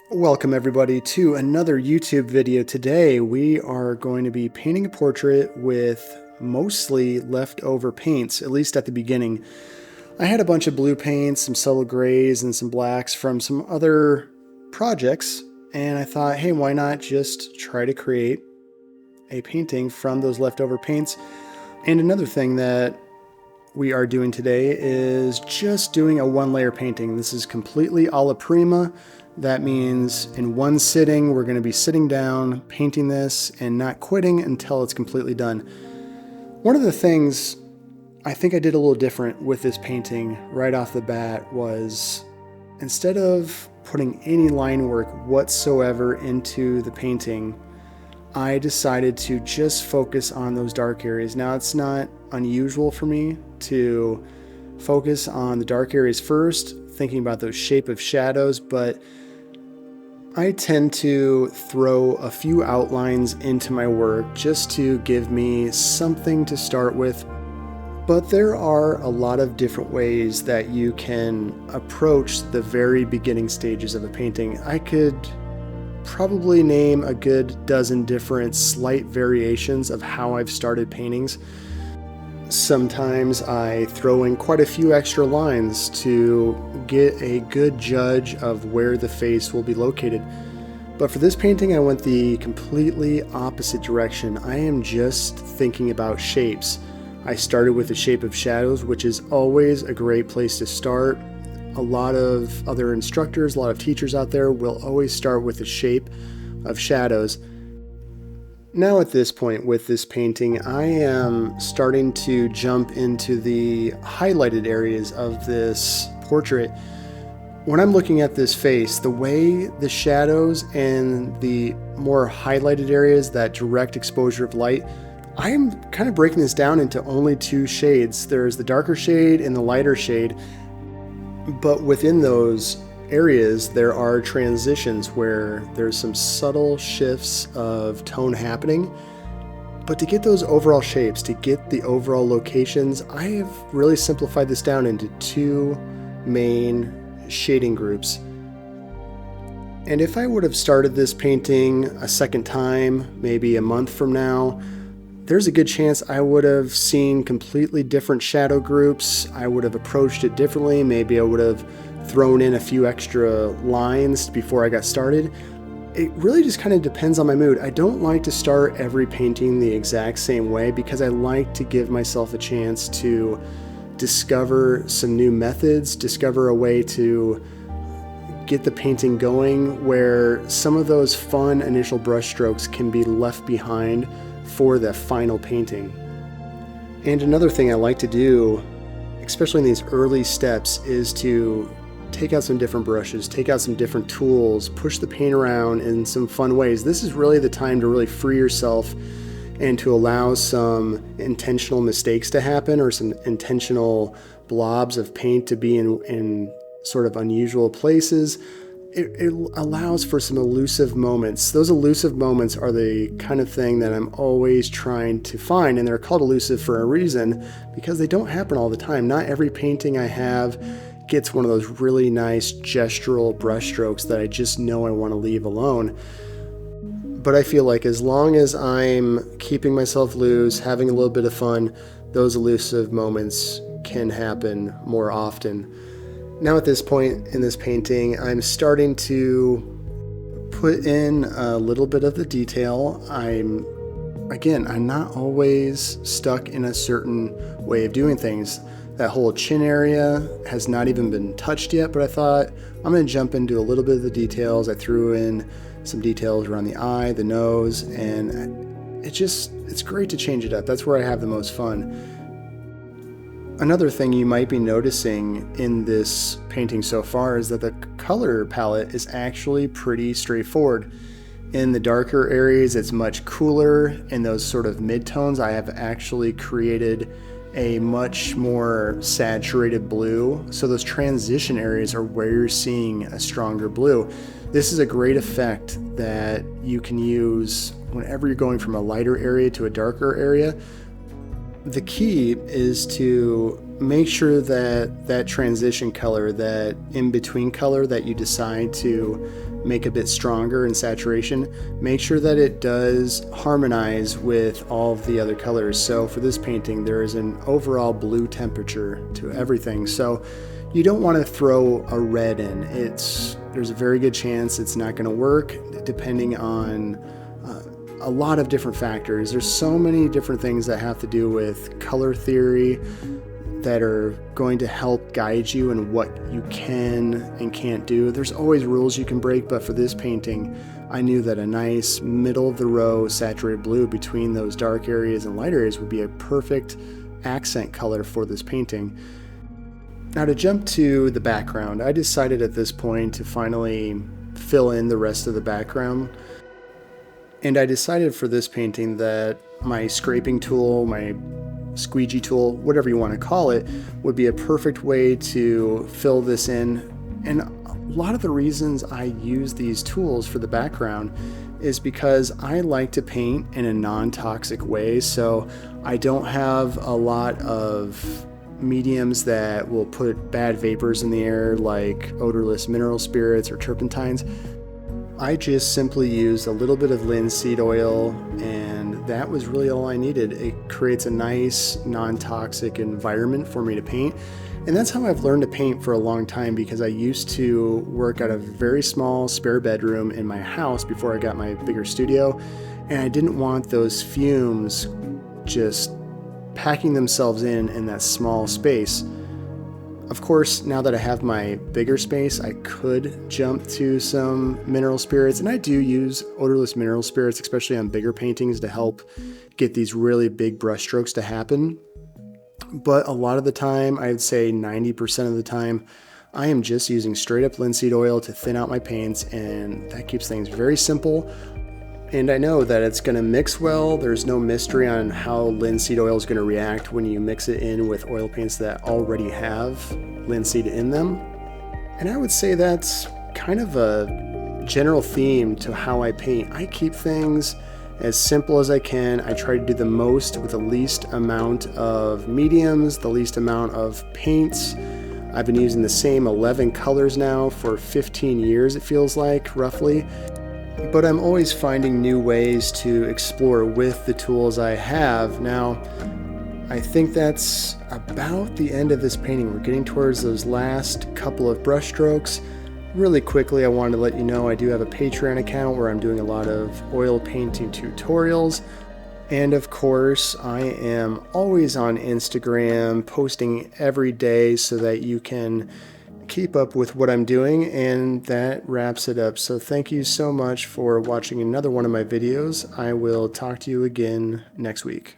Welcome everybody to another YouTube video. Today we are going to be painting a portrait with mostly leftover paints, at least at the beginning. I had a bunch of blue paints, some subtle grays, and some blacks from some other projects, and I thought, hey, why not just try to create a painting from those leftover paints? And another thing that we are doing today is just doing a one-layer painting. This is completely alla prima. That means in one sitting, we're going to be sitting down, painting this, and not quitting until it's completely done. One of the things I think I did a little different with this painting right off the bat was, instead of putting any line work whatsoever into the painting, I decided to just focus on those dark areas. Now, it's not unusual for me to focus on the dark areas first, thinking about those shape of shadows, but I tend to throw a few outlines into my work just to give me something to start with. But there are a lot of different ways that you can approach the very beginning stages of a painting. I could probably name a good dozen different slight variations of how I've started paintings. Sometimes I throw in quite a few extra lines to get a good judge of where the face will be located. But for this painting, I went the completely opposite direction. I am just thinking about shapes. I started with the shape of shadows, which is always a great place to start. A lot of other instructors, a lot of teachers out there will always start with the shape of shadows. Now at this point with this painting, I am starting to jump into the highlighted areas of this portrait. When I'm looking at this face, the way the shadows and the more highlighted areas, that direct exposure of light, I am kind of breaking this down into only two shades. There's the darker shade and the lighter shade, but within those areas there are transitions where there's some subtle shifts of tone happening. But to get those overall shapes, to get the overall locations, I have really simplified this down into two main shading groups. And if I would have started this painting a second time, maybe a month from now, there's a good chance I would have seen completely different shadow groups. I would have approached it differently. Maybe I would have thrown in a few extra lines before I got started. It really just kind of depends on my mood. I don't like to start every painting the exact same way because I like to give myself a chance to discover some new methods, discover a way to get the painting going where some of those fun initial brush strokes can be left behind for the final painting. And another thing I like to do, especially in these early steps, is to take out some different brushes, take out some different tools, push the paint around in some fun ways. This is really the time to really free yourself and to allow some intentional mistakes to happen, or some intentional blobs of paint to be in sort of unusual places. It allows for some elusive moments. Those elusive moments are the kind of thing that I'm always trying to find, and they're called elusive for a reason, because they don't happen all the time. Not every painting I have gets one of those really nice gestural brush strokes that I just know I want to leave alone. But I feel like as long as I'm keeping myself loose, having a little bit of fun, those elusive moments can happen more often. Now at this point in this painting, I'm starting to put in a little bit of the detail. I'm not always stuck in a certain way of doing things. That whole chin area has not even been touched yet, but I thought I'm going to jump into a little bit of the details. I threw in some details around the eye, the nose, and it's great to change it up. That's where I have the most fun. Another thing you might be noticing in this painting so far is that the color palette is actually pretty straightforward. In the darker areas, it's much cooler. In those sort of midtones, I have actually created a much more saturated blue. So those transition areas are where you're seeing a stronger blue. This is a great effect that you can use whenever you're going from a lighter area to a darker area. The key is to make sure that that transition color, that in-between color that you decide to make a bit stronger in saturation, make sure that it does harmonize with all of the other colors. So for this painting, there is an overall blue temperature to everything. So you don't want to throw a red in. There's a very good chance it's not going to work, depending on a lot of different factors. There's so many different things that have to do with color theory that are going to help guide you in what you can and can't do. There's always rules you can break, but for this painting, I knew that a nice middle of the row saturated blue between those dark areas and light areas would be a perfect accent color for this painting. Now, to jump to the background, I decided at this point to finally fill in the rest of the background. And I decided for this painting that my scraping tool, my squeegee tool, whatever you want to call it, would be a perfect way to fill this in. And a lot of the reasons I use these tools for the background is because I like to paint in a non-toxic way. So I don't have a lot of mediums that will put bad vapors in the air, like odorless mineral spirits or turpentines. I just simply used a little bit of linseed oil, and that was really all I needed. It creates a nice non-toxic environment for me to paint. And that's how I've learned to paint for a long time, because I used to work at a very small spare bedroom in my house before I got my bigger studio. And I didn't want those fumes just packing themselves in that small space. Of course, now that I have my bigger space, I could jump to some mineral spirits, and I do use odorless mineral spirits, especially on bigger paintings, to help get these really big brush strokes to happen. But a lot of the time, I'd say 90% of the time, I am just using straight up linseed oil to thin out my paints, and that keeps things very simple. And I know that it's going to mix well. There's no mystery on how linseed oil is going to react when you mix it in with oil paints that already have linseed in them. And I would say that's kind of a general theme to how I paint. I keep things as simple as I can. I try to do the most with the least amount of mediums, the least amount of paints. I've been using the same 11 colors now for 15 years, it feels like, roughly. But I'm always finding new ways to explore with the tools I have. Now, I think that's about the end of this painting. We're getting towards those last couple of brush strokes. Really quickly, I wanted to let you know I do have a Patreon account where I'm doing a lot of oil painting tutorials. And of course, I am always on Instagram, posting every day so that you can keep up with what I'm doing. And that wraps it up. So thank you so much for watching another one of my videos. I will talk to you again next week.